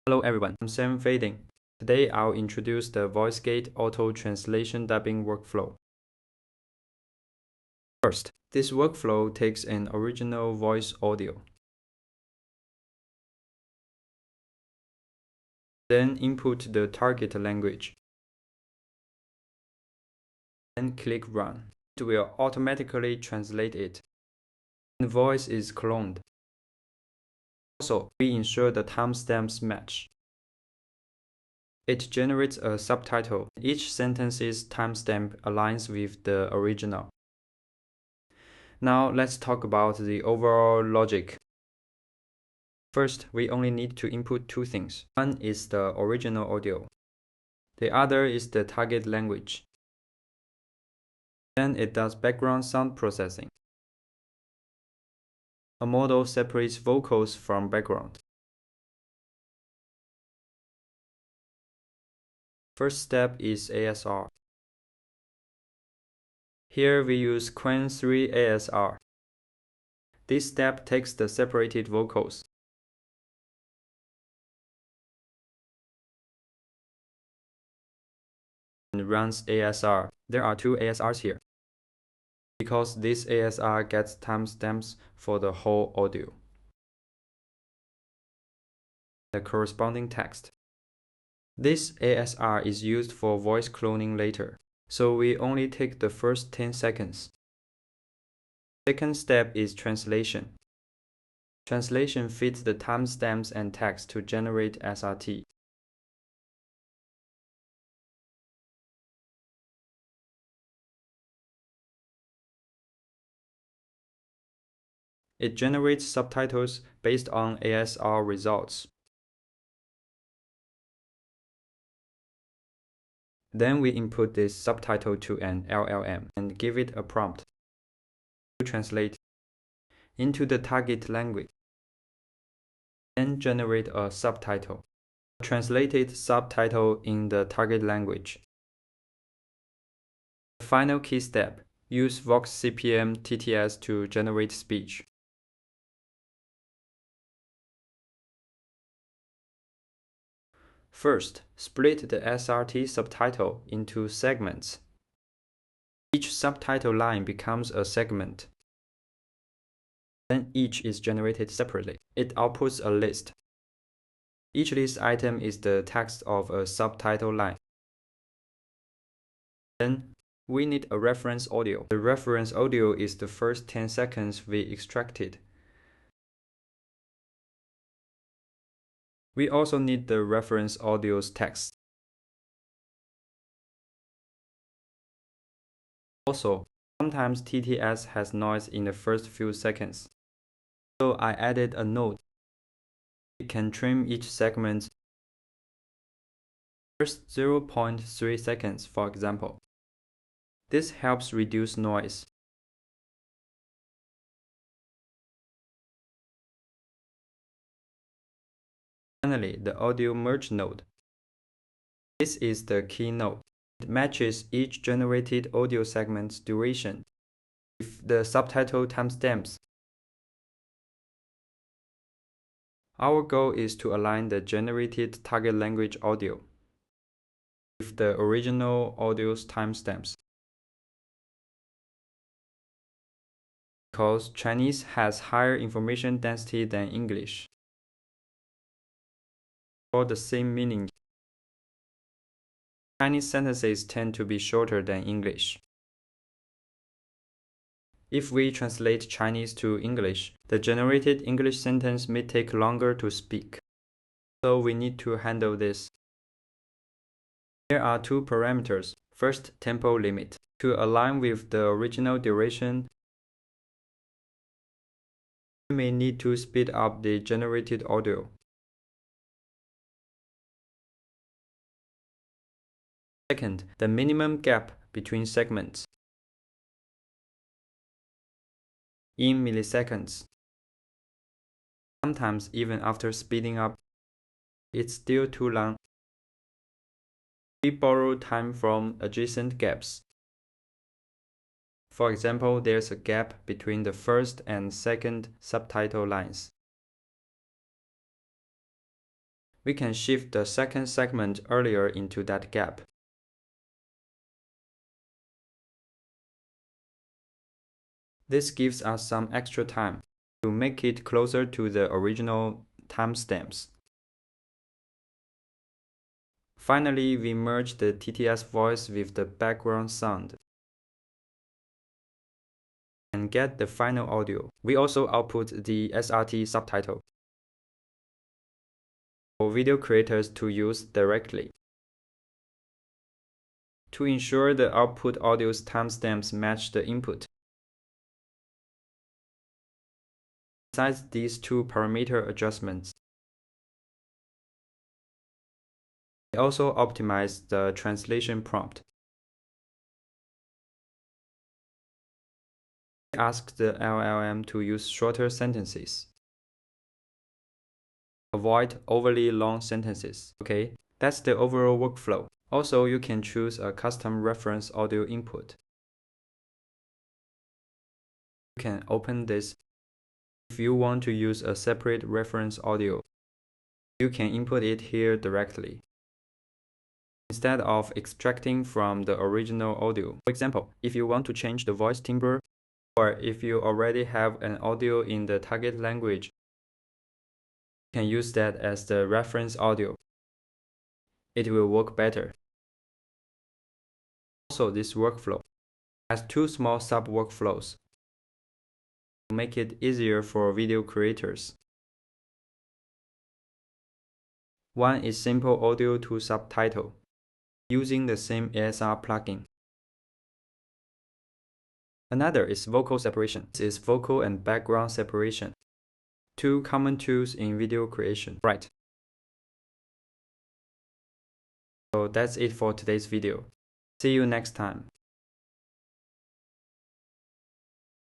Hello everyone, I'm Sam Fading. Today I'll introduce the VoiceGate auto translation dubbing workflow. First, this workflow takes an original voice audio. Then input the target language. Then click Run. It will automatically translate it. The voice is cloned. Also, we ensure the timestamps match. It generates a subtitle. Each sentence's timestamp aligns with the original. Now let's talk about the overall logic. First, we only need to input two things. One is the original audio. The other is the target language. Then it does background sound processing. A model separates vocals from background. First step is ASR. Here we use Qwen 3 ASR. This step takes the separated vocals. And runs ASR. There are two ASRs here, because this ASR gets timestamps for the whole audio. The corresponding text. This ASR is used for voice cloning later, so we only take the first 10 seconds. Second step is translation. Translation fits the timestamps and text to generate SRT. It generates subtitles based on ASR results. Then we input this subtitle to an LLM and give it a prompt to translate into the target language. Then generate a subtitle, a translated subtitle in the target language. The final key step, use Vox CPM TTS to generate speech. First, split the SRT subtitle into segments. Each subtitle line becomes a segment. Then each is generated separately. It outputs a list. Each list item is the text of a subtitle line. Then we need a reference audio. The reference audio is the first 10 seconds we extracted. We also need the reference audio's text. Also, sometimes TTS has noise in the first few seconds, so I added a note. It can trim each segment first 0.3 seconds, for example. This helps reduce noise. Finally, the audio merge node. This is the key node. It matches each generated audio segment's duration with the subtitle timestamps. Our goal is to align the generated target language audio with the original audio's timestamps. Because Chinese has higher information density than English. For the same meaning, Chinese sentences tend to be shorter than English. If we translate Chinese to English, the generated English sentence may take longer to speak. So we need to handle this. There are two parameters. First, tempo limit. To align with the original duration, we may need to speed up the generated audio. Second, the minimum gap between segments in milliseconds. Sometimes even after speeding up, it's still too long. We borrow time from adjacent gaps. For example, there's a gap between the first and second subtitle lines. we can shift the second segment earlier into that gap. This gives us some extra time to make it closer to the original timestamps. Finally, we merge the TTS voice with the background sound and get the final audio. We also output the SRT subtitle for video creators to use directly. To ensure the output audio's timestamps match the input, besides these two parameter adjustments, we also optimize the translation prompt. We ask the LLM to use shorter sentences. Avoid overly long sentences. Okay, that's the overall workflow. Also, you can choose a custom reference audio input. You can open this. If you want to use a separate reference audio, you can input it here directly, instead of extracting from the original audio. For example, if you want to change the voice timbre, or if you already have an audio in the target language, you can use that as the reference audio. It will work better. Also, this workflow has two small sub-workflows to make it easier for video creators. One is simple audio to subtitle, using the same ASR plugin. Another is vocal separation. This is vocal and background separation, two common tools in video creation. Right. So that's it for today's video. See you next time.